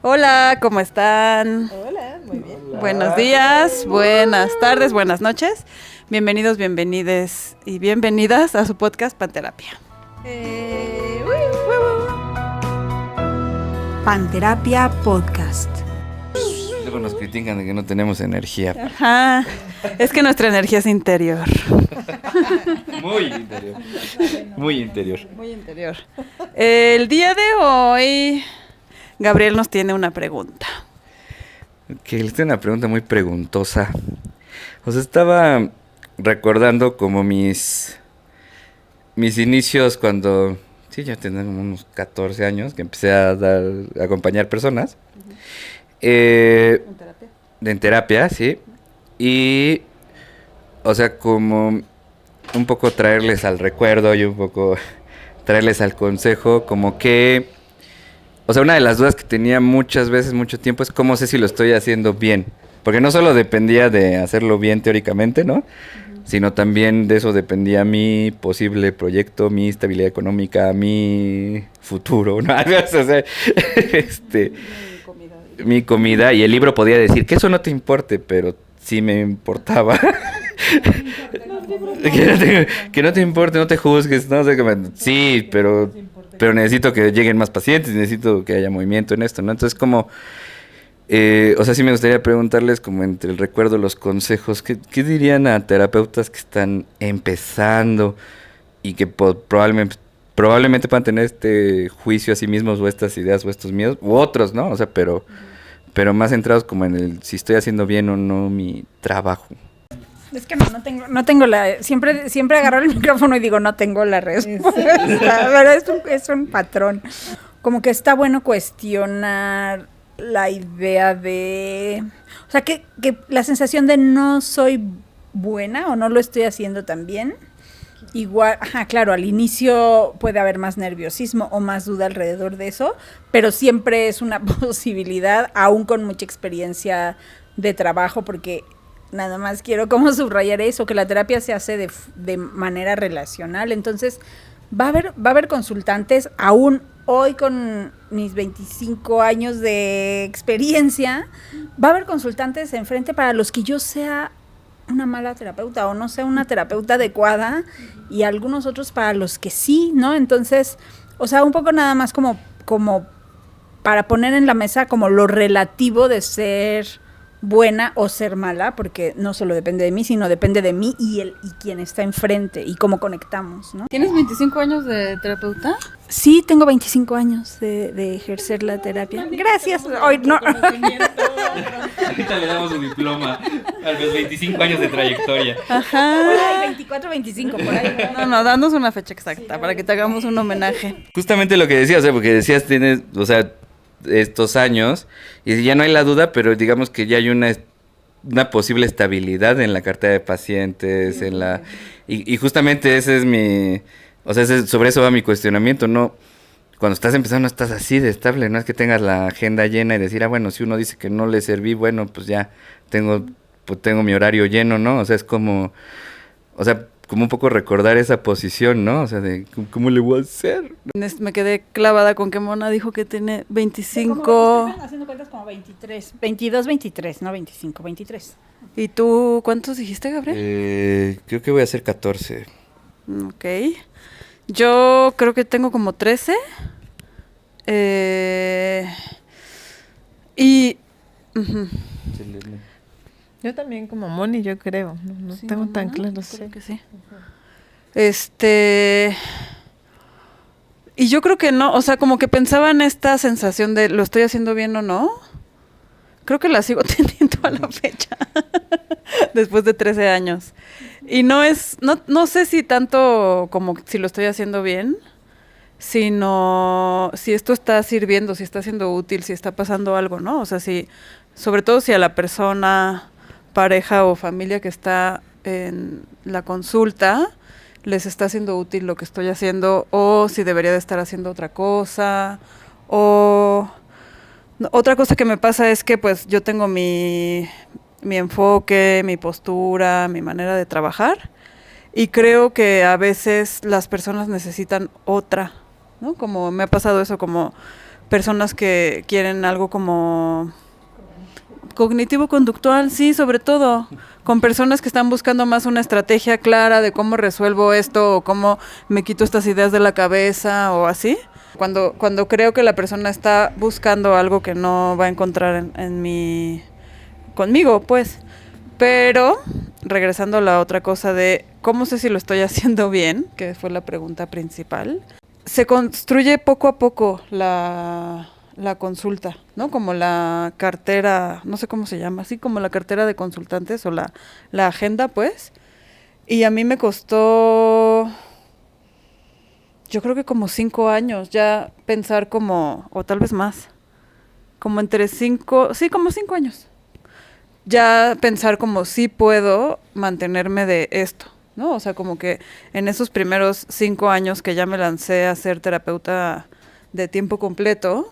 Hola, ¿cómo están? Hola, muy bien. Hola. Buenos días, buenas tardes, buenas noches. Bienvenidos, bienvenides y bienvenidas a su podcast Panterapia. Panterapia Podcast. Luego nos critican de que no tenemos energía. Ajá, es que nuestra energía es interior. Muy interior. Muy interior. Muy interior. El día de hoy, Gabriel nos tiene una pregunta. Que les tengo una pregunta muy preguntosa. O sea, estaba recordando como mis inicios cuando... Sí, ya tenía como unos 14 años que empecé a acompañar personas. ¿En terapia? En terapia, sí. Y, o sea, como un poco traerles al recuerdo y un poco traerles al consejo, como que... O sea, una de las dudas que tenía muchas veces, mucho tiempo, es cómo sé si lo estoy haciendo bien. Porque no solo dependía de hacerlo bien teóricamente, ¿no? Sino también de eso dependía mi posible proyecto, mi estabilidad económica, mi futuro, ¿no? O sea, mi comida. Y el libro podía decir que eso no te importe, pero sí me importaba. Que no te importe, no te juzgues, no sé sí, pero necesito que lleguen más pacientes, necesito que haya movimiento en esto, ¿no? Entonces como... o sea, sí me gustaría preguntarles como entre el recuerdo, los consejos, ¿qué dirían a terapeutas que están empezando y que probablemente puedan tener este juicio a sí mismos o estas ideas o estos miedos, u otros, ¿no? O sea, pero más centrados como en el si estoy haciendo bien o no mi trabajo. Es que no tengo la... Siempre agarro el micrófono y digo, no tengo la respuesta. Pero es un patrón. Como que está bueno cuestionar la idea de... O sea, que la sensación de no soy buena o no lo estoy haciendo tan bien. Igual, claro, al inicio puede haber más nerviosismo o más duda alrededor de eso, pero siempre es una posibilidad, aún con mucha experiencia de trabajo, porque nada más quiero como subrayar eso, que la terapia se hace de manera relacional. Entonces va a haber consultantes, aún hoy con mis 25 años de experiencia, va a haber consultantes enfrente para los que yo sea una mala terapeuta o no sea una terapeuta adecuada, y algunos otros para los que sí, ¿no? Entonces, o sea, un poco nada más como para poner en la mesa como lo relativo de ser buena o ser mala, porque no solo depende de mí, sino depende de mí y quien está enfrente y cómo conectamos, ¿no? ¿Tienes 25 años de terapeuta? Sí, tengo 25 años de ejercer la terapia. Gracias. Hoy no. Ahorita le damos un diploma a los 25 años de trayectoria. Ajá. 24, 25, por ahí. No, danos una fecha exacta para que te hagamos un homenaje. Justamente lo que decías, o sea, porque decías, tienes, o sea, estos años, y ya no hay la duda, pero digamos que ya hay una posible estabilidad en la cartera de pacientes, sí, y justamente ese es mi, o sea, sobre eso va mi cuestionamiento, ¿no? Cuando estás empezando no estás así de estable, no es que tengas la agenda llena y decir, bueno, si uno dice que no le serví, bueno, pues ya tengo mi horario lleno, ¿no? O sea, es como, o sea, como un poco recordar esa posición, ¿no? O sea, de ¿cómo le voy a hacer? Me quedé clavada con que Mona dijo que tiene 25... Están haciendo cuentas como 23, 22, 23, no 25, 23. ¿Y tú cuántos dijiste, Gabriel? Creo que voy a hacer 14. Ok. Yo creo que tengo como 13. Y... Uh-huh. Yo también como Moni, yo creo. No sí, tengo tan claro. Creo que sí. Y yo creo que no, o sea, como que pensaba en esta sensación de ¿lo estoy haciendo bien o no? Creo que la sigo teniendo a la fecha. Después de 13 años. Y no sé si tanto como si lo estoy haciendo bien, sino si esto está sirviendo, si está siendo útil, si está pasando algo, ¿no? O sea, sobre todo si a la persona, pareja o familia que está en la consulta les está haciendo útil lo que estoy haciendo, o si debería de estar haciendo otra cosa, o... Otra cosa que me pasa es que pues yo tengo mi enfoque, mi postura, mi manera de trabajar, y creo que a veces las personas necesitan otra, ¿no? Como me ha pasado eso, como personas que quieren algo como cognitivo-conductual, sí, sobre todo, con personas que están buscando más una estrategia clara de cómo resuelvo esto o cómo me quito estas ideas de la cabeza o así. Cuando creo que la persona está buscando algo que no va a encontrar conmigo, pues. Pero, regresando a la otra cosa de cómo sé si lo estoy haciendo bien, que fue la pregunta principal, se construye poco a poco la consulta, ¿no? Como la cartera, no sé cómo se llama, así como la cartera de consultantes o la agenda, pues. Y a mí me costó, yo creo que como 5 años ya pensar como, o tal vez más, como entre 5, sí, como 5 años. Ya pensar como sí puedo mantenerme de esto, ¿no? O sea, como que en esos primeros 5 años que ya me lancé a ser terapeuta de tiempo completo,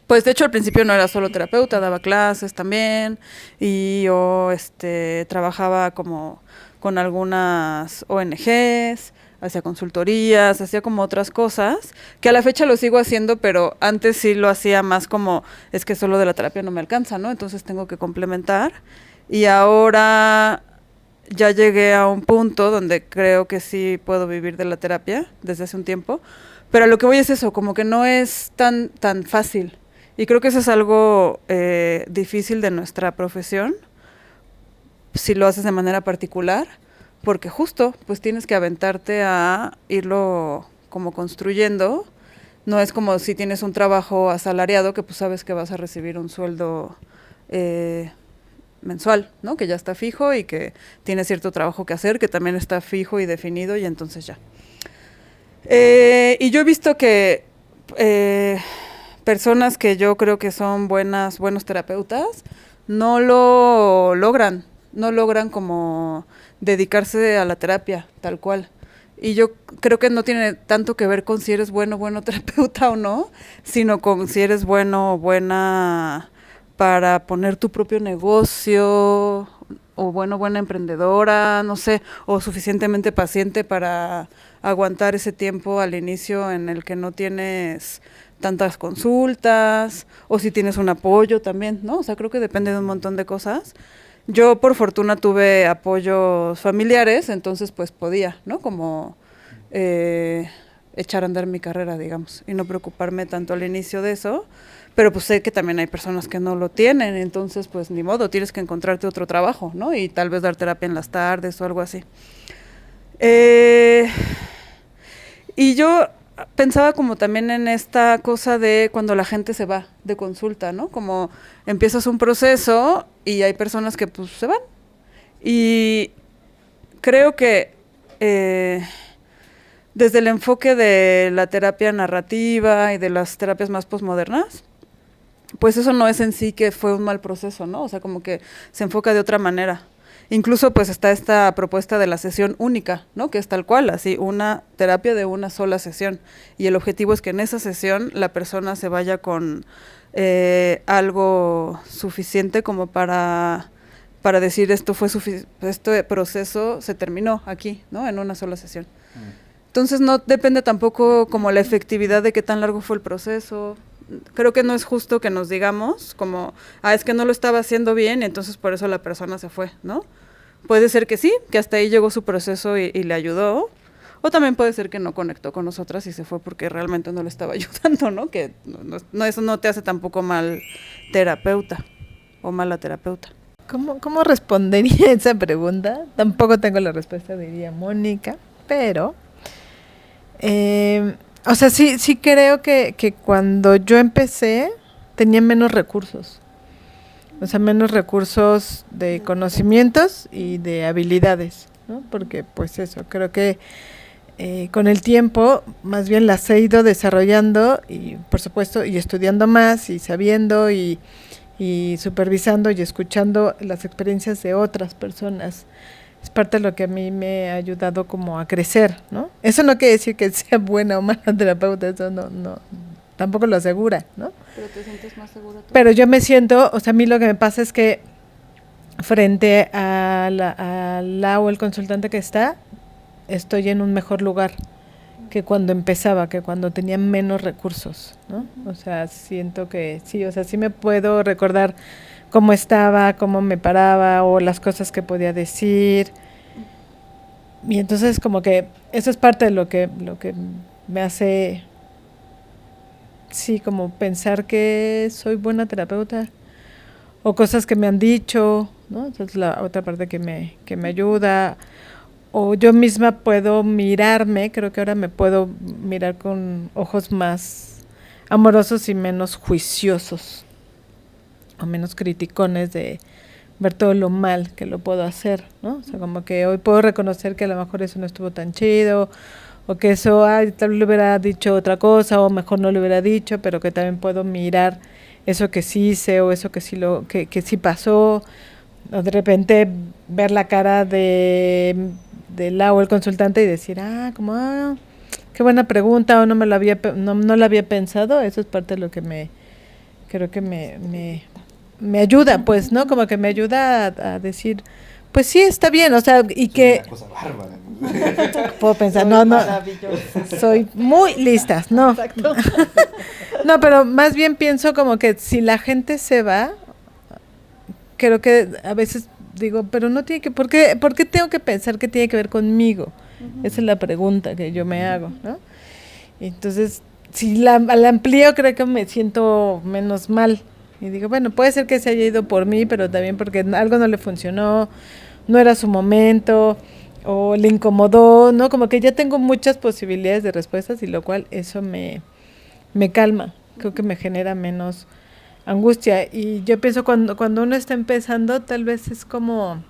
pues de hecho al principio no era solo terapeuta, daba clases también y yo trabajaba como con algunas ONGs, hacía consultorías, hacía como otras cosas, que a la fecha lo sigo haciendo, pero antes sí lo hacía más como, es que solo de la terapia no me alcanza, ¿no? Entonces tengo que complementar. Y ahora ya llegué a un punto donde creo que sí puedo vivir de la terapia desde hace un tiempo, pero a lo que voy es eso, como que no es tan fácil. Y creo que eso es algo difícil de nuestra profesión, si lo haces de manera particular, porque justo pues tienes que aventarte a irlo como construyendo. No es como si tienes un trabajo asalariado que pues sabes que vas a recibir un sueldo mensual, ¿no? Que ya está fijo y que tiene cierto trabajo que hacer, que también está fijo y definido y entonces ya. Y yo he visto que personas que yo creo que son buenos terapeutas no lo logran, no logran como dedicarse a la terapia, tal cual. Y yo creo que no tiene tanto que ver con si eres bueno terapeuta o no, sino con si eres bueno o buena para poner tu propio negocio, o buena emprendedora, no sé, o suficientemente paciente para aguantar ese tiempo al inicio en el que no tienes tantas consultas, o si tienes un apoyo también, ¿no? O sea, creo que depende de un montón de cosas. Yo, por fortuna, tuve apoyos familiares, entonces, pues, podía, ¿no? Como echar a andar mi carrera, digamos, y no preocuparme tanto al inicio de eso, pero pues sé que también hay personas que no lo tienen, entonces, pues, ni modo, tienes que encontrarte otro trabajo, ¿no? Y tal vez dar terapia en las tardes o algo así. Y yo pensaba como también en esta cosa de cuando la gente se va de consulta, ¿no? Como empiezas un proceso y hay personas que pues se van. Y creo que desde el enfoque de la terapia narrativa y de las terapias más posmodernas, pues eso no es en sí que fue un mal proceso, ¿no? O sea, como que se enfoca de otra manera. Incluso pues está esta propuesta de la sesión única, ¿no? Que es tal cual, así, una terapia de una sola sesión. Y el objetivo es que en esa sesión la persona se vaya con algo suficiente como para decir este proceso se terminó aquí, ¿no? En una sola sesión. Entonces no depende tampoco como la efectividad de qué tan largo fue el proceso. Creo que no es justo que nos digamos como, es que no lo estaba haciendo bien y entonces por eso la persona se fue, ¿no? Puede ser que sí, que hasta ahí llegó su proceso y le ayudó, o también puede ser que no conectó con nosotras y se fue porque realmente no le estaba ayudando, ¿no? Que no eso no te hace tampoco mal terapeuta o mala terapeuta. ¿Cómo respondería esa pregunta? Tampoco tengo la respuesta, diría Mónica, pero o sea, sí creo que cuando yo empecé tenía menos recursos. O sea, menos recursos de conocimientos y de habilidades, ¿no? Porque, pues eso, creo que con el tiempo, más bien las he ido desarrollando y, por supuesto, y estudiando más y sabiendo y supervisando y escuchando las experiencias de otras personas. Es parte de lo que a mí me ha ayudado como a crecer, ¿no? Eso no quiere decir que sea buena o mala terapeuta, eso no tampoco lo asegura, ¿no? Pero te sientes más segura tú. Pero yo me siento, o sea, a mí lo que me pasa es que frente a la o el consultante que está, estoy en un mejor lugar que cuando empezaba, que cuando tenía menos recursos, ¿no? O sea, siento que sí, o sea, sí me puedo recordar cómo estaba, cómo me paraba o las cosas que podía decir. Y entonces como que eso es parte de lo que me hace, sí, como pensar que soy buena terapeuta o cosas que me han dicho, ¿no? Esa es la otra parte que me ayuda. O yo misma puedo mirarme, creo que ahora me puedo mirar con ojos más amorosos y menos juiciosos, o menos criticones de ver todo lo mal que lo puedo hacer, ¿no? O sea, como que hoy puedo reconocer que a lo mejor eso no estuvo tan chido, o que eso, tal vez le hubiera dicho otra cosa, o mejor no le hubiera dicho, pero que también puedo mirar eso que sí hice, o eso que que sí pasó, o de repente ver la cara de Lau, el consultante, y decir, qué buena pregunta, o no la había pensado. Eso es parte de lo que creo que me ayuda, pues, ¿no? Como que me ayuda a decir, pues sí, está bien, o sea, y que... Una cosa bárbara. Puedo pensar, soy muy lista, no. Exacto. No, pero más bien pienso como que si la gente se va, creo que a veces digo, pero no tiene que, ¿por qué tengo que pensar que tiene que ver conmigo? Uh-huh. Esa es la pregunta que yo me hago, ¿no? Entonces, si la amplío, creo que me siento menos mal. Y digo, bueno, puede ser que se haya ido por mí, pero también porque algo no le funcionó, no era su momento, o le incomodó, ¿no? Como que ya tengo muchas posibilidades de respuestas, y lo cual eso me calma, creo que me genera menos angustia. Y yo pienso cuando uno está empezando, tal vez es como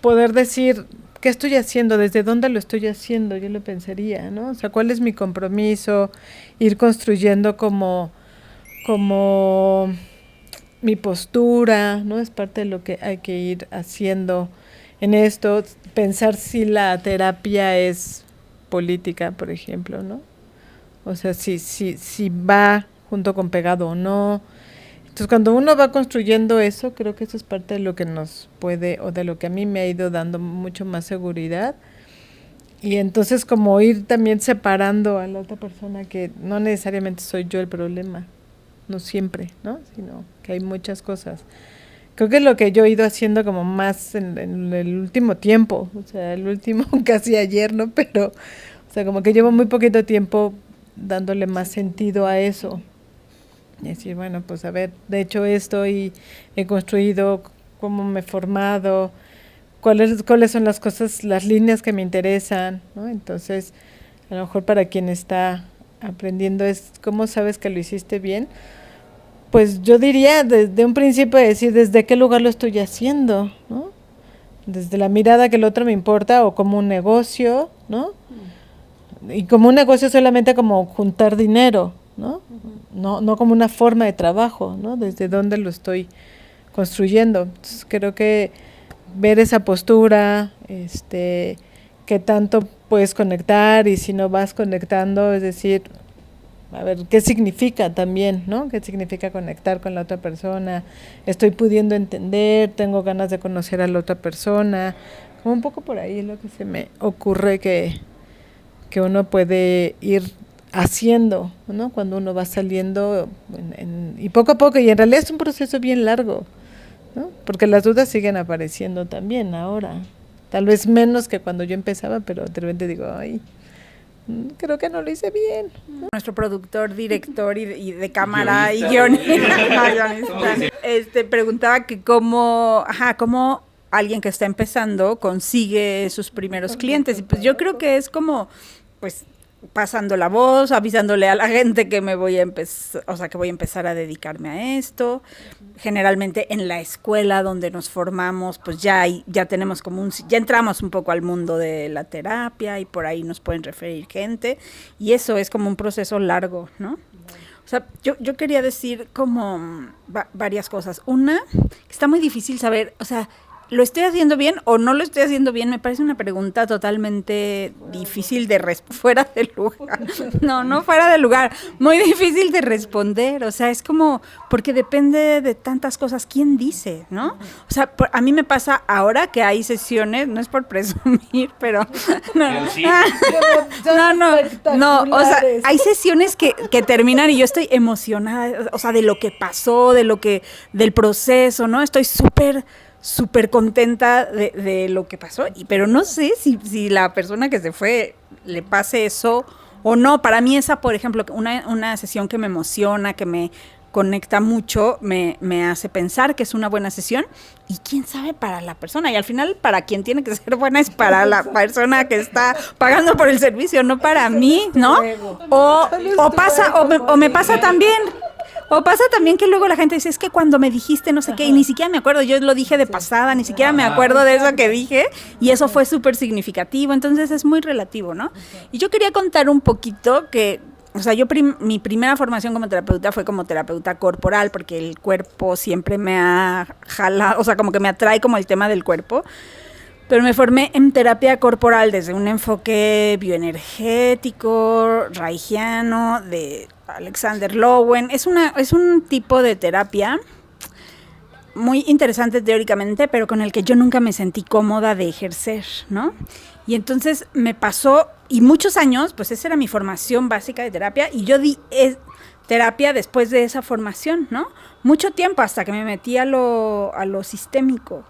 poder decir, ¿qué estoy haciendo? ¿Desde dónde lo estoy haciendo? Yo lo pensaría, ¿no? O sea, ¿cuál es mi compromiso? Ir construyendo como mi postura, ¿no? Es parte de lo que hay que ir haciendo en esto. Pensar si la terapia es política, por ejemplo, ¿no? O sea, si va junto con pegado o no. Entonces, cuando uno va construyendo eso, creo que eso es parte de lo que nos puede, o de lo que a mí me ha ido dando mucho más seguridad. Y entonces como ir también separando a la otra persona, que no necesariamente soy yo el problema, no siempre, ¿no? Sino que hay muchas cosas. Creo que es lo que yo he ido haciendo como más en el último tiempo, o sea, el último casi ayer, ¿no? Pero, o sea, como que llevo muy poquito tiempo dándole más sentido a eso. Y decir, bueno, pues a ver, de hecho esto y he construido, cómo me he formado, cuáles son las cosas, las líneas que me interesan, ¿no? Entonces, a lo mejor para quien está aprendiendo es, ¿cómo sabes que lo hiciste bien? Pues yo diría desde un principio decir desde qué lugar lo estoy haciendo, ¿no? Desde la mirada que el otro me importa, o como un negocio, ¿no? Y como un negocio solamente como juntar dinero, ¿no? No como una forma de trabajo, ¿no? Desde dónde lo estoy construyendo. Entonces, creo que ver esa postura, qué tanto puedes conectar, y si no vas conectando, es decir, a ver, ¿qué significa también, ¿no? ¿Qué significa conectar con la otra persona? ¿Estoy pudiendo entender? ¿Tengo ganas de conocer a la otra persona? Como un poco por ahí es lo que se me ocurre que uno puede ir haciendo, ¿no? Cuando uno va saliendo y poco a poco, y en realidad es un proceso bien largo, ¿no? Porque las dudas siguen apareciendo también ahora, tal vez menos que cuando yo empezaba, pero de repente digo, creo que no lo hice bien, ¿no? Nuestro productor, director y de cámara y guionista, preguntaba que cómo alguien que está empezando consigue sus primeros clientes. Y pues yo creo que es como, pues, pasando la voz, avisándole a la gente que me voy a empezar a dedicarme a esto. Generalmente en la escuela donde nos formamos, pues ya tenemos ya entramos un poco al mundo de la terapia, y por ahí nos pueden referir gente, y eso es como un proceso largo, ¿no? O sea, yo quería decir como varias cosas. Una, que está muy difícil saber, o sea, ¿lo estoy haciendo bien o no lo estoy haciendo bien? Me parece una pregunta totalmente difícil fuera de lugar. No fuera de lugar. Muy difícil de responder. O sea, es como, porque depende de tantas cosas. ¿Quién dice, no? O sea, a mí me pasa ahora que hay sesiones, no es por presumir, pero... No, o sea, hay sesiones que terminan y yo estoy emocionada, o sea, de lo que pasó, del proceso, ¿no? Estoy súper contenta de lo que pasó, pero no sé si la persona que se fue le pase eso o no. Para mí esa, por ejemplo, una sesión que me emociona, que me conecta mucho, me hace pensar que es una buena sesión, y quién sabe para la persona, y al final para quien tiene que ser buena es para la persona que está pagando por el servicio, no para mí, ¿no? O me pasa también. O pasa también que luego la gente dice, es que cuando me dijiste no sé qué, y ni siquiera me acuerdo, yo lo dije de pasada, ni siquiera me acuerdo de eso que dije, y eso fue súper significativo, entonces es muy relativo, ¿no? Y yo quería contar un poquito que, o sea, mi primera formación como terapeuta fue como terapeuta corporal, porque el cuerpo siempre me ha jalado, o sea, como que me atrae como el tema del cuerpo. Pero me formé en terapia corporal desde un enfoque bioenergético, reichiano, de Alexander Lowen. Es un tipo de terapia muy interesante teóricamente, pero con el que yo nunca me sentí cómoda de ejercer, ¿no? Y entonces me pasó, y muchos años, pues esa era mi formación básica de terapia, y yo di terapia después de esa formación, ¿no? Mucho tiempo, hasta que me metí a lo sistémico.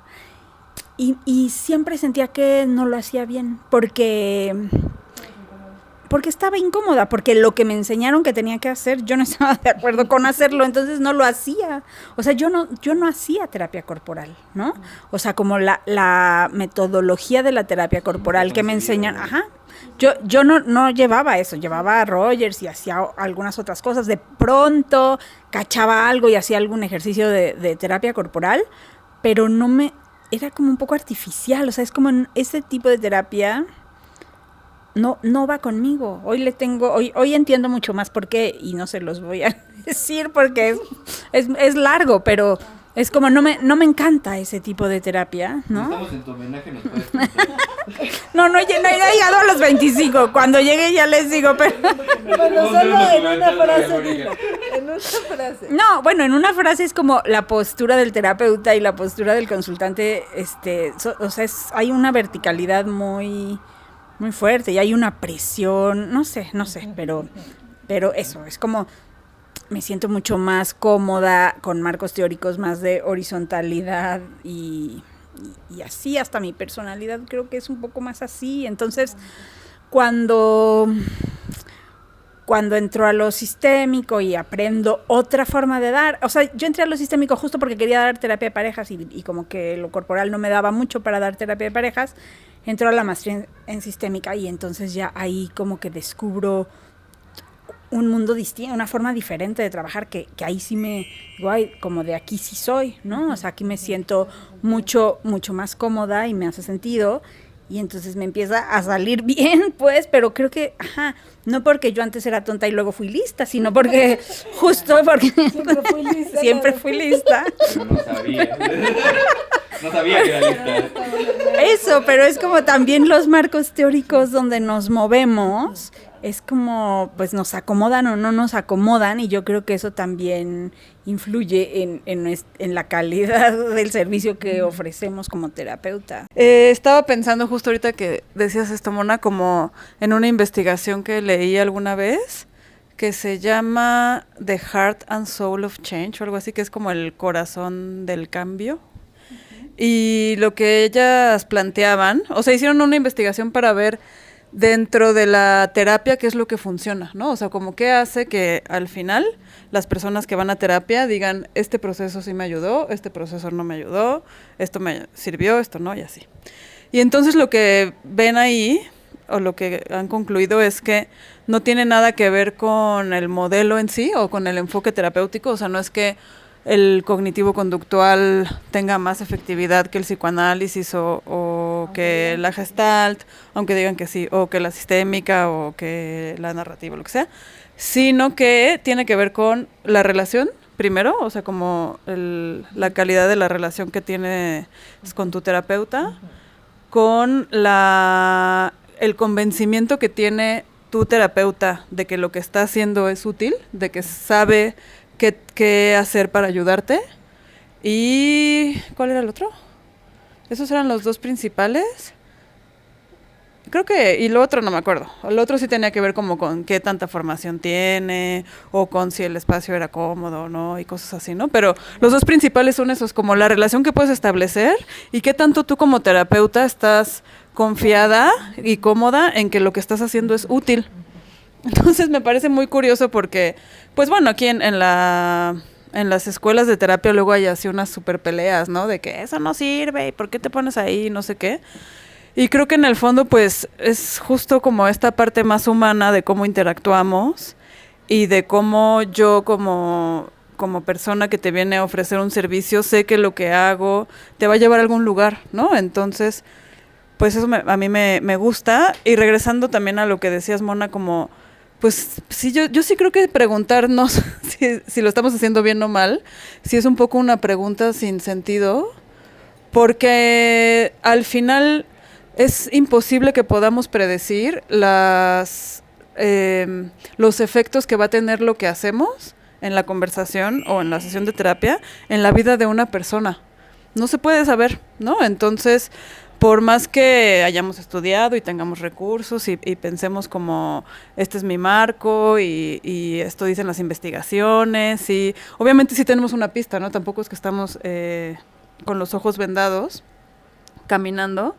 Y siempre sentía que no lo hacía bien, porque estaba incómoda, porque lo que me enseñaron que tenía que hacer, yo no estaba de acuerdo con hacerlo, entonces no lo hacía. O sea, yo no hacía terapia corporal, ¿no? O sea, como la metodología de la terapia corporal que me enseñan, yo no llevaba eso, llevaba a Rogers y hacía algunas otras cosas. De pronto cachaba algo y hacía algún ejercicio de terapia corporal, pero era como un poco artificial. O sea, es como ese tipo de terapia no va conmigo. Hoy entiendo mucho más por qué, y no se los voy a decir porque es largo, pero es como no me encanta ese tipo de terapia, ¿no? Estamos en tu homenaje, nos puedes contar. No he llegado a los 25. Cuando llegue ya les digo, pero... Bueno, solo en una frase, dilo. En una frase. No, bueno, en una frase es como la postura del terapeuta y la postura del consultante, o sea, hay una verticalidad muy, muy fuerte y hay una presión, no sé, pero eso, es como... Me siento mucho más cómoda con marcos teóricos más de horizontalidad y así, hasta mi personalidad creo que es un poco más así. Entonces, cuando entro a lo sistémico y aprendo otra forma de dar, o sea, yo entré a lo sistémico justo porque quería dar terapia de parejas y como que lo corporal no me daba mucho para dar terapia de parejas, entro a la maestría en sistémica y entonces ya ahí como que descubro un mundo distinto, una forma diferente de trabajar que ahí sí me digo, ay, como de aquí sí soy, ¿no? O sea, aquí me siento mucho más cómoda y me hace sentido, y entonces me empieza a salir bien, pues, pero creo que, no porque yo antes era tonta y luego fui lista, sino porque, justo porque siempre fui lista. Pero no sabía. No sabía que era lista. Eso, pero es como también los marcos teóricos donde nos movemos, es como, pues nos acomodan o no nos acomodan, y yo creo que eso también influye en la calidad del servicio que ofrecemos como terapeuta. Estaba pensando justo ahorita que decías esto, Mona, como en una investigación que leí alguna vez, que se llama The Heart and Soul of Change, o algo así, que es como el corazón del cambio. Y lo que ellas planteaban, o sea, hicieron una investigación para ver dentro de la terapia qué es lo que funciona, ¿no? O sea, como qué hace que al final las personas que van a terapia digan, este proceso sí me ayudó, este proceso no me ayudó, esto me sirvió, esto no, y así. Y entonces lo que ven ahí, o lo que han concluido, es que no tiene nada que ver con el modelo en sí o con el enfoque terapéutico. O sea, no es que el cognitivo-conductual tenga más efectividad que el psicoanálisis o que la Gestalt, aunque digan que sí, o que la sistémica o que la narrativa, lo que sea, sino que tiene que ver con la relación primero, o sea, como la calidad de la relación que tienes con tu terapeuta, con el convencimiento que tiene tu terapeuta de que lo que está haciendo es útil, de que sabe qué hacer para ayudarte. ¿Y cuál era el otro? Esos eran los dos principales. Creo que, y lo otro no me acuerdo. Lo otro sí tenía que ver como con qué tanta formación tiene, o con si el espacio era cómodo o no, y cosas así, ¿no? Pero los dos principales son esos, como la relación que puedes establecer y qué tanto tú como terapeuta estás confiada y cómoda en que lo que estás haciendo es útil. Entonces me parece muy curioso porque, pues bueno, aquí en las escuelas de terapia luego hay así unas super peleas, ¿no? De que eso no sirve, ¿y por qué te pones ahí? No sé qué. Y creo que en el fondo, pues, es justo como esta parte más humana de cómo interactuamos y de cómo yo como persona que te viene a ofrecer un servicio, sé que lo que hago te va a llevar a algún lugar, ¿no? Entonces, pues eso a mí me gusta. Y regresando también a lo que decías, Mona, como, pues, sí, yo sí creo que preguntarnos si lo estamos haciendo bien o mal, sí es un poco una pregunta sin sentido, porque al final es imposible que podamos predecir los efectos que va a tener lo que hacemos en la conversación o en la sesión de terapia en la vida de una persona. No se puede saber, ¿no? Entonces, por más que hayamos estudiado y tengamos recursos y pensemos como, este es mi marco y esto dicen las investigaciones, y obviamente sí tenemos una pista, ¿no? Tampoco es que estamos con los ojos vendados caminando,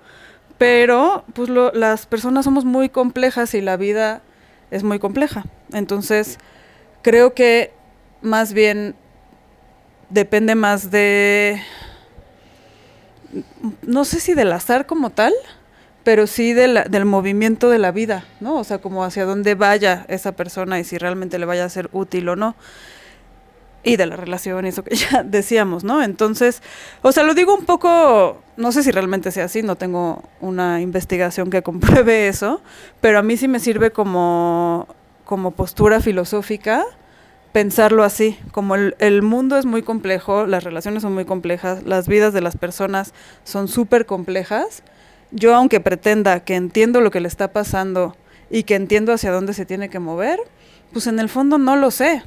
pero pues las personas somos muy complejas y la vida es muy compleja. Entonces, creo que más bien depende más no sé si del azar como tal, pero sí del movimiento de la vida, ¿no? O sea, como hacia dónde vaya esa persona y si realmente le vaya a ser útil o no. Y de la relación, eso que ya decíamos, ¿no? Entonces, o sea, lo digo un poco, no sé si realmente sea así, no tengo una investigación que compruebe eso, pero a mí sí me sirve como postura filosófica pensarlo así, como el mundo es muy complejo, las relaciones son muy complejas, las vidas de las personas son súper complejas. Yo, aunque pretenda que entiendo lo que le está pasando y que entiendo hacia dónde se tiene que mover, pues en el fondo no lo sé.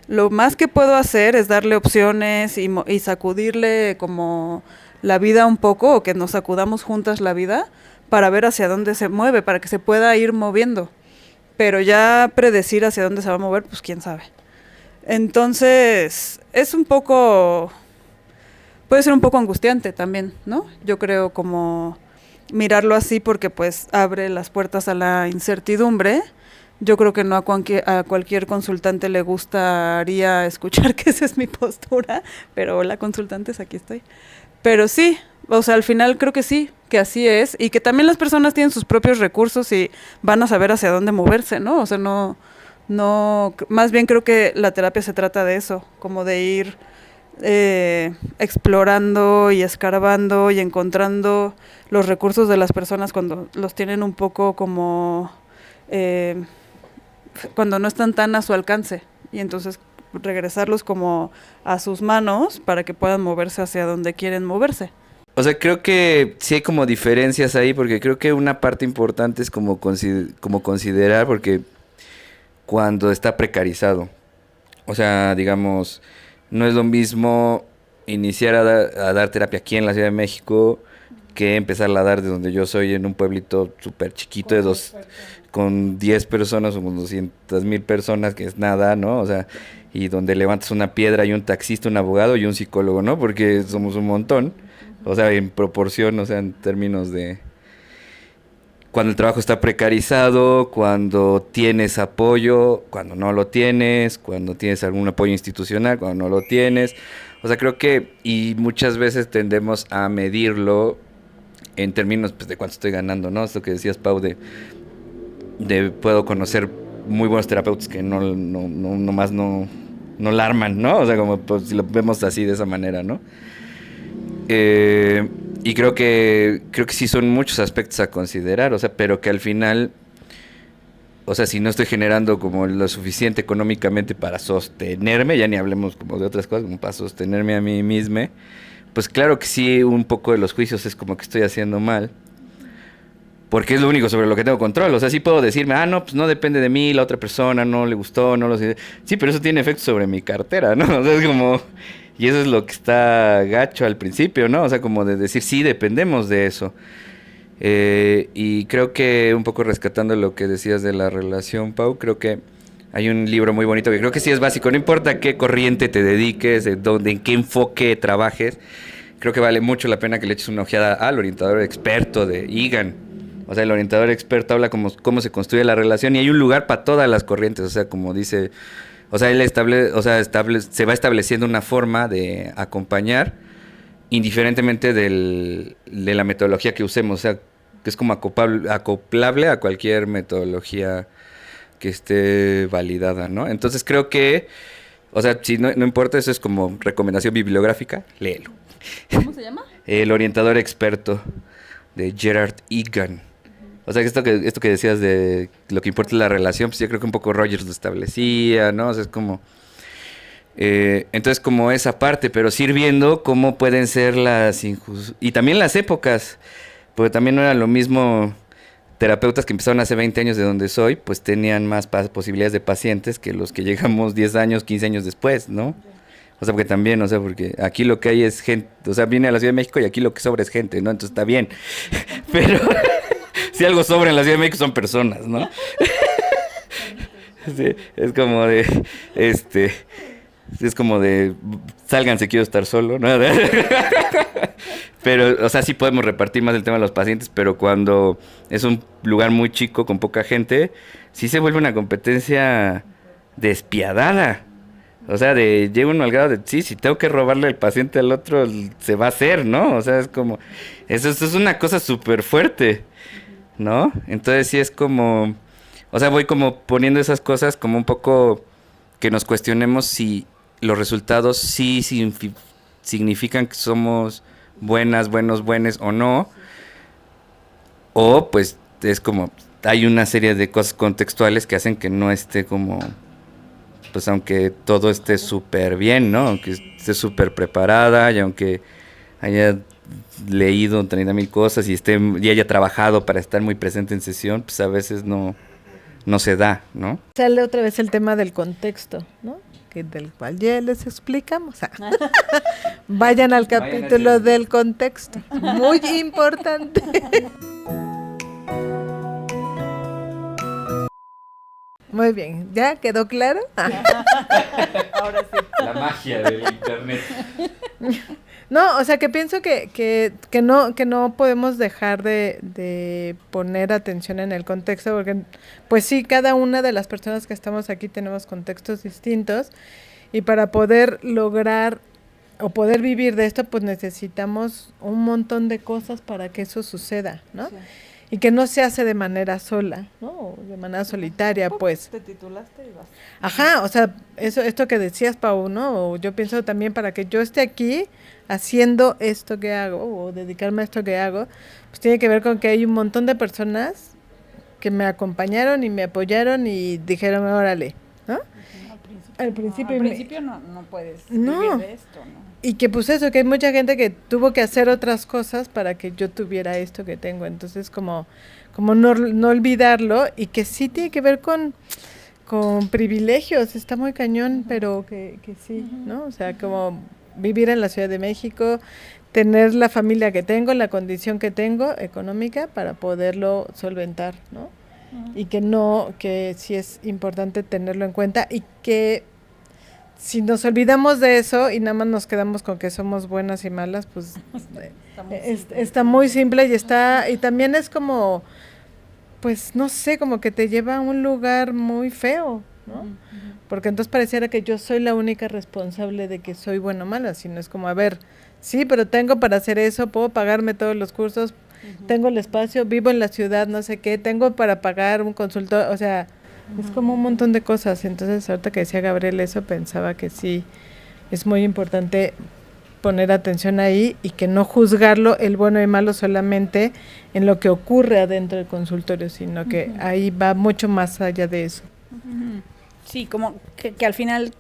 Lo más que puedo hacer es darle opciones y sacudirle como la vida un poco, o que nos sacudamos juntas la vida para ver hacia dónde se mueve, para que se pueda ir moviendo. Pero ya predecir hacia dónde se va a mover, pues quién sabe. Entonces, puede ser un poco angustiante también, ¿no? Yo creo como mirarlo así porque pues abre las puertas a la incertidumbre. Yo creo que no a cualquier consultante le gustaría escuchar que esa es mi postura, pero hola consultantes, aquí estoy. Pero sí, o sea, al final creo que sí, que así es, y que también las personas tienen sus propios recursos y van a saber hacia dónde moverse, ¿no? O sea, no, más bien creo que la terapia se trata de eso, como de ir explorando y escarbando y encontrando los recursos de las personas cuando los tienen un poco como cuando no están tan a su alcance, y entonces regresarlos como a sus manos para que puedan moverse hacia donde quieren moverse. O sea, creo que sí hay como diferencias ahí, porque creo que una parte importante es como considerar, porque cuando está precarizado, o sea, digamos, no es lo mismo iniciar a dar terapia aquí en la Ciudad de México que empezarla a dar de donde yo soy, en un pueblito súper chiquito con 10 personas o con 200,000 personas, que es nada, ¿no? O sea, y donde levantas una piedra y un taxista, un abogado y un psicólogo, ¿no? Porque somos un montón, o sea, en proporción, o sea, en términos de cuando el trabajo está precarizado, cuando tienes apoyo, cuando no lo tienes, cuando tienes algún apoyo institucional, cuando no lo tienes. O sea, creo que, y muchas veces tendemos a medirlo en términos pues, de cuánto estoy ganando, ¿no? Esto que decías, Pau, de puedo conocer muy buenos terapeutas que nomás no la arman, ¿no? O sea, como pues, si lo vemos así de esa manera, ¿no? Y creo que sí son muchos aspectos a considerar, o sea, pero que al final o sea, si no estoy generando como lo suficiente económicamente para sostenerme, ya ni hablemos como de otras cosas, como para sostenerme a mí mismo, pues claro que sí, un poco de los juicios es como que estoy haciendo mal. Porque es lo único sobre lo que tengo control. O sea, sí puedo decirme, no, pues no depende de mí, la otra persona no le gustó, no lo sé. Sí, pero eso tiene efecto sobre mi cartera, ¿no? O sea, es como... Y eso es lo que está gacho al principio, ¿no? O sea, como de decir, sí, dependemos de eso. Y creo que un poco rescatando lo que decías de la relación, Pau, creo que hay un libro muy bonito que creo que sí es básico. No importa qué corriente te dediques, de dónde, en qué enfoque trabajes, creo que vale mucho la pena que le eches una ojeada al orientador experto de Egan. O sea, el orientador experto habla como cómo se construye la relación y hay un lugar para todas las corrientes. O sea, como dice, o sea, él se va estableciendo una forma de acompañar indiferentemente de la metodología que usemos. O sea, que es como acoplable a cualquier metodología que esté validada, ¿no? Entonces creo que, o sea, si no importa, eso es como recomendación bibliográfica, léelo. ¿Cómo se llama? El orientador experto de Gerard Egan. O sea, esto que decías de lo que importa es la relación, pues yo creo que un poco Rogers lo establecía, ¿no? O sea, es como... entonces, como esa parte, pero sí ir viendo cómo pueden ser y también las épocas, porque también no era lo mismo... Terapeutas que empezaron hace 20 años de donde soy, pues tenían más posibilidades de pacientes que los que llegamos 10 años, 15 años después, ¿no? O sea, porque también, o sea, porque aquí lo que hay es gente, o sea, vine a la Ciudad de México y aquí lo que sobra es gente, ¿no? Entonces está bien. Pero si algo sobra en la Ciudad de México son personas, ¿no? Sí, es como de, es como de, sálganse, quiero estar solo, ¿no? Pero, o sea, sí podemos repartir más el tema de los pacientes, pero cuando es un lugar muy chico, con poca gente, sí se vuelve una competencia despiadada. O sea, llega uno al grado de, sí, si tengo que robarle al paciente al otro, se va a hacer, ¿no? O sea, es como, eso es una cosa súper fuerte, ¿no? Entonces sí es como, o sea, voy como poniendo esas cosas como un poco que nos cuestionemos si los resultados sí significan que somos buenos o no, o pues es como, hay una serie de cosas contextuales que hacen que no esté como... pues aunque todo esté súper bien, ¿no? Aunque esté súper preparada y aunque haya leído 30,000 cosas y haya trabajado para estar muy presente en sesión, pues a veces no se da, ¿no? Sale otra vez el tema del contexto, ¿no? Del cual ya les explicamos. Vayan al capítulo del contexto. Muy importante. Muy bien, ¿ya quedó claro? Ahora sí. La magia del internet. No, o sea que pienso que no podemos dejar de poner atención en el contexto, porque pues sí, cada una de las personas que estamos aquí tenemos contextos distintos, y para poder lograr o poder vivir de esto, pues necesitamos un montón de cosas para que eso suceda, ¿no? Sí. Y que no se hace de manera sola, ¿no? O de manera solitaria, pues. Te titulaste y vas. Ajá, o sea, esto que decías, Pau, ¿no? O yo pienso también para que yo esté aquí haciendo esto que hago, o dedicarme a esto que hago, pues tiene que ver con que hay un montón de personas que me acompañaron y me apoyaron y dijeron, órale, ¿no? Al principio no puedes no. vivir de esto, ¿no? Y que pues eso, que hay mucha gente que tuvo que hacer otras cosas para que yo tuviera esto que tengo. Entonces como no olvidarlo, y que sí tiene que ver con privilegios, está muy cañón, pero que sí, ¿no? O sea, como vivir en la Ciudad de México, tener la familia que tengo, la condición que tengo económica para poderlo solventar, ¿no? Y que sí es importante tenerlo en cuenta, y que si nos olvidamos de eso y nada más nos quedamos con que somos buenas y malas, pues está muy simple, y también es como, pues no sé, como que te lleva a un lugar muy feo, ¿no? Porque entonces pareciera que yo soy la única responsable de que soy buena o mala, sino es como, a ver, sí, pero tengo para hacer eso, puedo pagarme todos los cursos, tengo el espacio, vivo en la ciudad, no sé qué, tengo para pagar un consultor, o sea, es como un montón de cosas. Entonces ahorita que decía Gabriel eso, pensaba que sí, es muy importante poner atención ahí y que no juzgarlo el bueno y malo solamente en lo que ocurre adentro del consultorio, sino que ahí va mucho más allá de eso. Sí, como que al final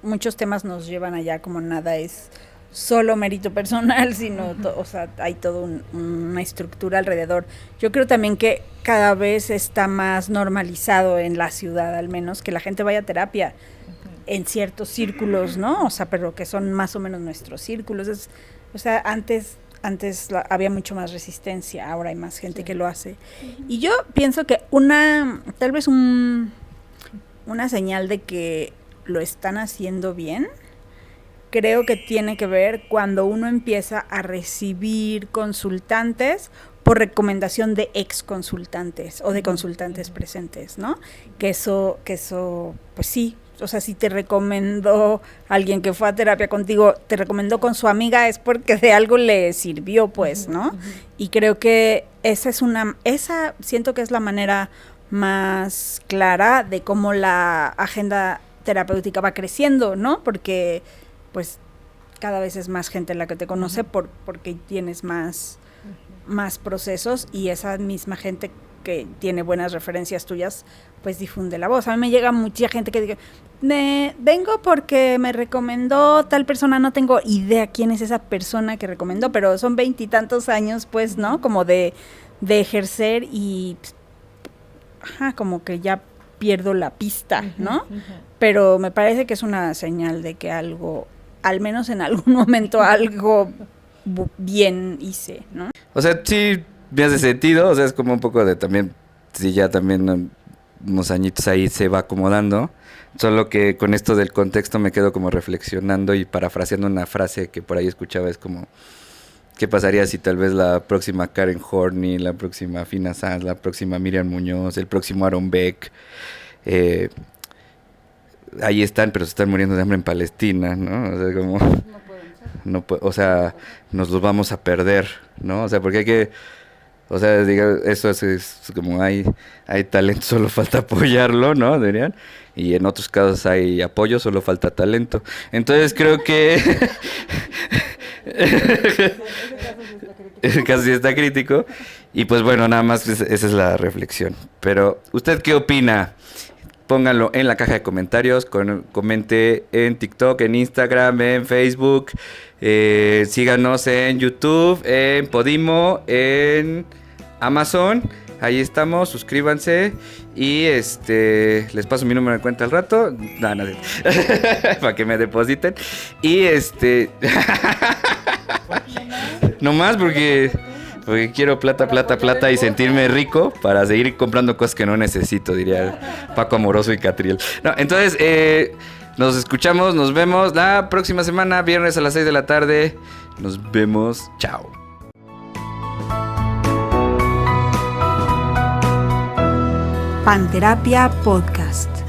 muchos temas nos llevan allá, como nada es solo mérito personal, sino, o sea, hay toda una estructura alrededor. Yo creo también que cada vez está más normalizado en la ciudad, al menos, que la gente vaya a terapia en ciertos círculos, ¿no? O sea, pero que son más o menos nuestros círculos. O sea, antes había mucho más resistencia, ahora hay más gente que lo hace. Y yo pienso que tal vez una señal de que lo están haciendo bien, creo que tiene que ver cuando uno empieza a recibir consultantes por recomendación de ex consultantes o de consultantes presentes, ¿no? Que eso, pues sí, o sea, si te recomendó alguien que fue a terapia contigo, te recomendó con su amiga, es porque de algo le sirvió, pues, ¿no? Y creo que esa siento que es la manera más clara de cómo la agenda terapéutica va creciendo, ¿no? Porque pues cada vez es más gente la que te conoce porque tienes más procesos, y esa misma gente que tiene buenas referencias tuyas pues difunde la voz. A mí me llega mucha gente que dice, vengo porque me recomendó tal persona, no tengo idea quién es esa persona que recomendó, pero son 20 y tantos años pues, ¿no? Como de ejercer y como que ya pierdo la pista, ¿no? Pero me parece que es una señal de que algo, al menos en algún momento, algo bien hice, ¿no? O sea, sí me hace sentido, o sea, es como un poco de también, sí, ya también unos añitos ahí se va acomodando, solo que con esto del contexto me quedo como reflexionando y parafraseando una frase que por ahí escuchaba, es como, ¿qué pasaría si tal vez la próxima Karen Horney, la próxima Fina Sanz, la próxima Miriam Muñoz, el próximo Aaron Beck, ahí están, pero se están muriendo de hambre en Palestina, ¿no? O sea, como o sea, nos los vamos a perder, ¿no? O sea, porque hay que, o sea, eso es como hay talento, solo falta apoyarlo, ¿no? Dirían. Y en otros casos hay apoyo, solo falta talento. Entonces creo que ese caso sí está crítico. Y pues bueno, nada más esa es la reflexión. Pero, ¿usted qué opina? Pónganlo en la caja de comentarios, comente en TikTok, en Instagram, en Facebook, síganos en YouTube, en Podimo, en Amazon, ahí estamos, suscríbanse y les paso mi número de cuenta al rato, no, para que me depositen y no más porque quiero plata y sentirme rico para seguir comprando cosas que no necesito, diría Paco Amoroso y Catriel. No, entonces, nos escuchamos, nos vemos la próxima semana, viernes a las 6 de la tarde. Nos vemos, chao. Panterapia Podcast.